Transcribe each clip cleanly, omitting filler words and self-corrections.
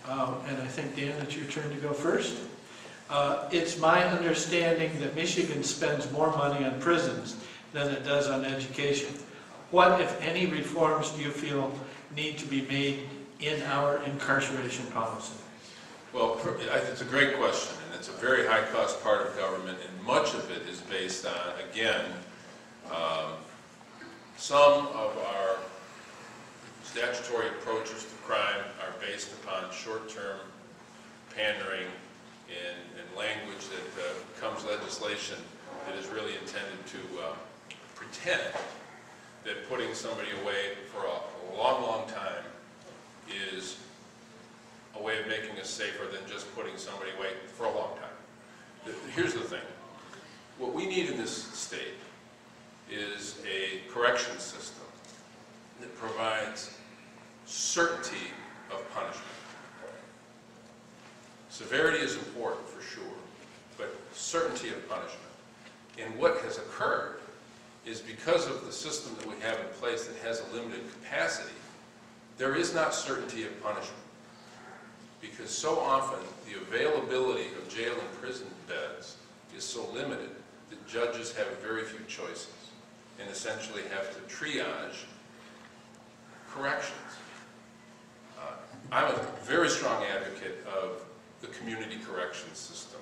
and I think, Dan, it's your turn to go first. It's my understanding that Michigan spends more money on prisons than it does on education. What, if any, reforms do you feel need to be made in our incarceration policy? Well, it's a great question, and it's a very high-cost part of government, and much of it is based on, again, some of our statutory approaches to crime are based upon short-term pandering and language that becomes legislation that is really intended to pretend that putting somebody away for a long, long time is a way of making us safer than just putting somebody away for a long time. Here's the thing. What we need in this state is a correction system that provides certainty of punishment. Severity is important for sure, but certainty of punishment. And what has occurred is because of the system that we have in place that has a limited capacity, there is not certainty of punishment. Because so often the availability of jail and prison beds is so limited that judges have very few choices and essentially have to triage corrections. I'm a very strong advocate of the community corrections system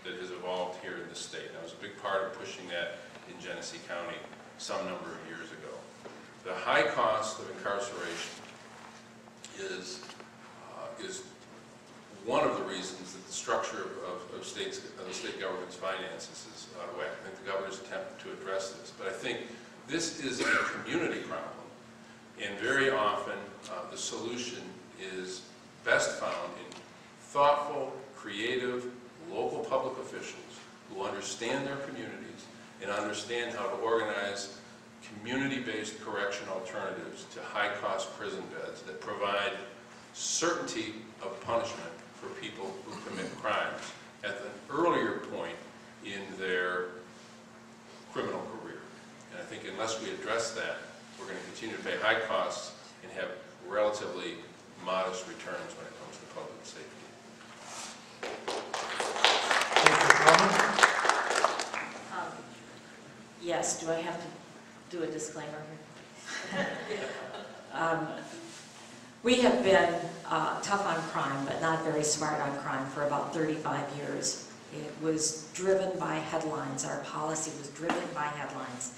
that has evolved here in the state. I was a big part of pushing that in Genesee County some number of years ago. The high cost of incarceration is one of the reasons that the structure of the state government's finances is out of whack. I think the governor's attempted to address this, but I think this is a community problem, and very often the solution is best found in thoughtful, creative, local public officials who understand their communities and understand how to organize community-based correction alternatives to high-cost prison beds that provide certainty of punishment for people who commit crimes at an earlier point in their criminal career. And I think unless we address that, we're going to continue to pay high costs and have relatively modest returns when it comes to public safety. Yes, do I have to do a disclaimer here? We have been tough on crime, but not very smart on crime for about 35 years. It was driven by headlines. Our policy was driven by headlines.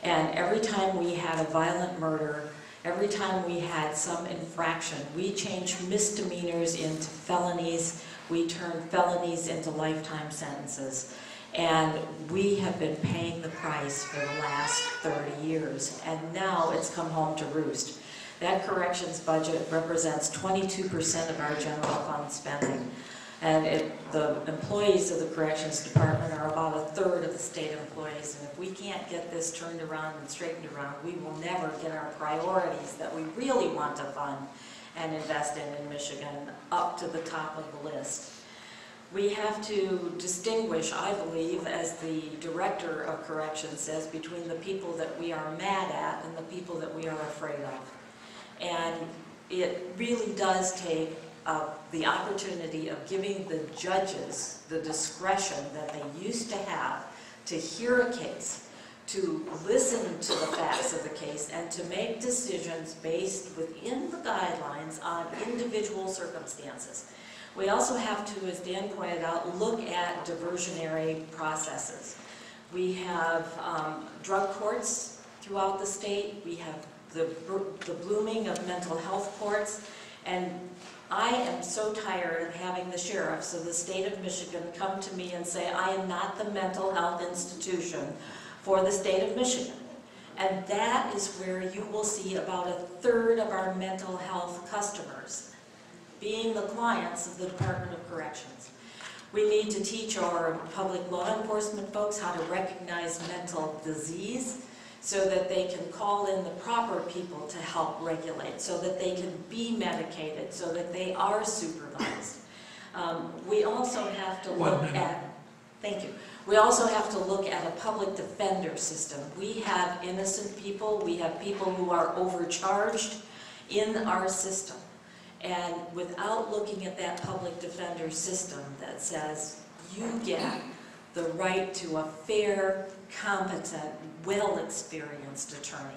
And every time we had a violent murder, every time we had some infraction, we changed misdemeanors into felonies. We turned felonies into lifetime sentences. And we have been paying the price for the last 30 years. And now it's come home to roost. That corrections budget represents 22% of our general fund spending. And the employees of the corrections department are about a third of the state employees. And if we can't get this turned around and straightened around, we will never get our priorities that we really want to fund and invest in Michigan up to the top of the list. We have to distinguish, I believe, as the director of corrections says, between the people that we are mad at and the people that we are afraid of. And it really does take the opportunity of giving the judges the discretion that they used to have to hear a case, to listen to the facts of the case, and to make decisions based within the guidelines on individual circumstances. We also have to, as Dan pointed out, look at diversionary processes. We have drug courts throughout the state. We have the blooming of mental health courts. And I am so tired of having the sheriffs of the state of Michigan come to me and say, I am not the mental health institution for the state of Michigan. And that is where you will see about a third of our mental health customers being the clients of the Department of Corrections. We need to teach our public law enforcement folks how to recognize mental disease so that they can call in the proper people to help regulate, so that they can be medicated, so that they are supervised. We also have to look at, thank you, we also have to look at a public defender system. We have innocent people, we have people who are overcharged in our system. And without looking at that public defender system that says you get the right to a fair, competent, well-experienced attorney,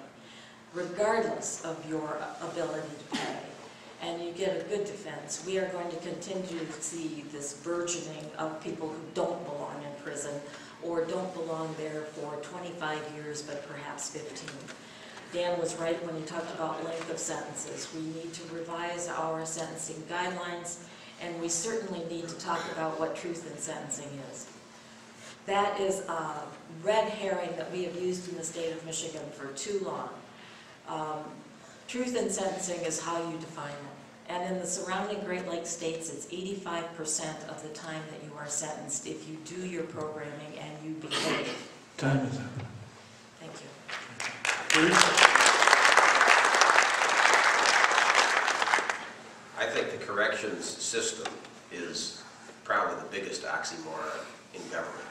regardless of your ability to pay, and you get a good defense, we are going to continue to see this burgeoning of people who don't belong in prison or don't belong there for 25 years, but perhaps 15. Dan was right when he talked about length of sentences. We need to revise our sentencing guidelines, and we certainly need to talk about what truth in sentencing is. That is a red herring that we have used in the state of Michigan for too long. Truth in sentencing is how you define it. And in the surrounding Great Lakes states, it's 85% of the time that you are sentenced if you do your programming and you behave. Time is up. Thank you. Bruce? I think the corrections system is probably the biggest oxymoron in government.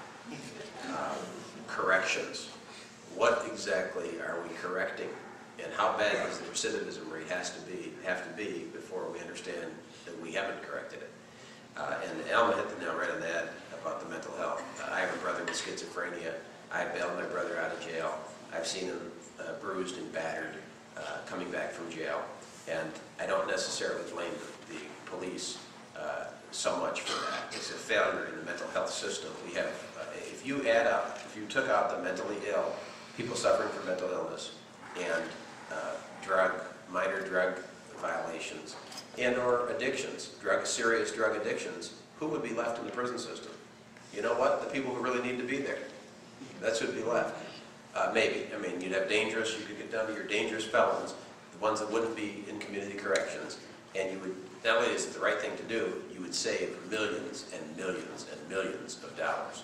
Corrections. What exactly are we correcting? And how bad does the recidivism rate have to be before we understand that we haven't corrected it? And Alma hit the nail right on that about the mental health. I have a brother with schizophrenia. I bailed my brother out of jail. I've seen him bruised and battered coming back from jail. And I don't necessarily blame the police so much for that. It's a failure in the mental health system. We have, if you add up, if you took out the mentally ill, people suffering from mental illness, and minor drug violations, and or addictions, serious drug addictions, who would be left in the prison system? You know what? The people who really need to be there. That's who'd be left. Maybe. I mean, you'd have dangerous, you could get down to your dangerous felons, the ones that wouldn't be in community corrections, and you would, not only is it the right thing to do, you would save millions and millions and millions of dollars.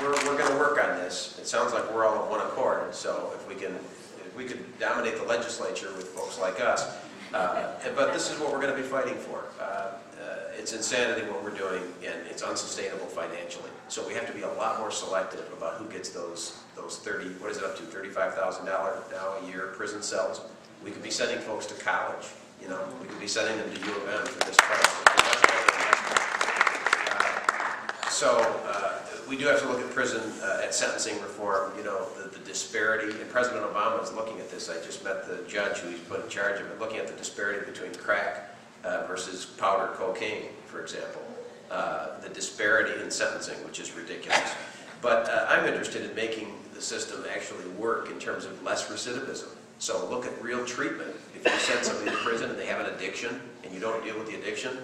We're going to work on this. It sounds like we're all of one accord. So if we could dominate the legislature with folks like us, but this is what we're going to be fighting for. It's insanity what we're doing, and it's unsustainable financially. So we have to be a lot more selective about who gets those 30. What is it up to? $35,000 now a year prison cells. We could be sending folks to college. You know, we could be sending them to U of M for this price. We do have to look at prison, at sentencing reform, you know, the disparity, and President Obama is looking at this. I just met the judge who he's put in charge of it, looking at the disparity between crack versus powder cocaine, for example. The disparity in sentencing, which is ridiculous. But I'm interested in making the system actually work in terms of less recidivism. So look at real treatment. If you send somebody to prison and they have an addiction, and you don't deal with the addiction,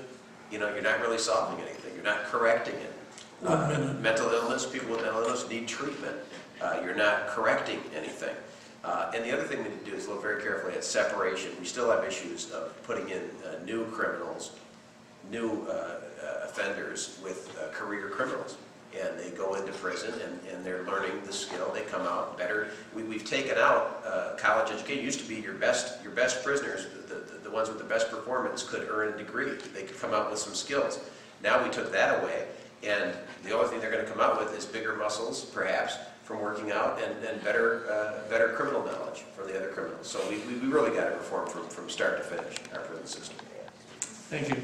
you know, you're not really solving anything. You're not correcting it. 1 minute. Mental illness, people with mental illness need treatment. You're not correcting anything. And the other thing we need to do is look very carefully at separation. We still have issues of putting in new criminals, new offenders with career criminals. And they go into prison and they're learning the skill. They come out better. We've taken out college education. It used to be your best prisoners, the ones with the best performance could earn a degree. They could come out with some skills. Now we took that away. And the only thing they're going to come out with is bigger muscles, perhaps, from working out, and better criminal knowledge from the other criminals. So we really got to reform from start to finish our prison system. Thank you.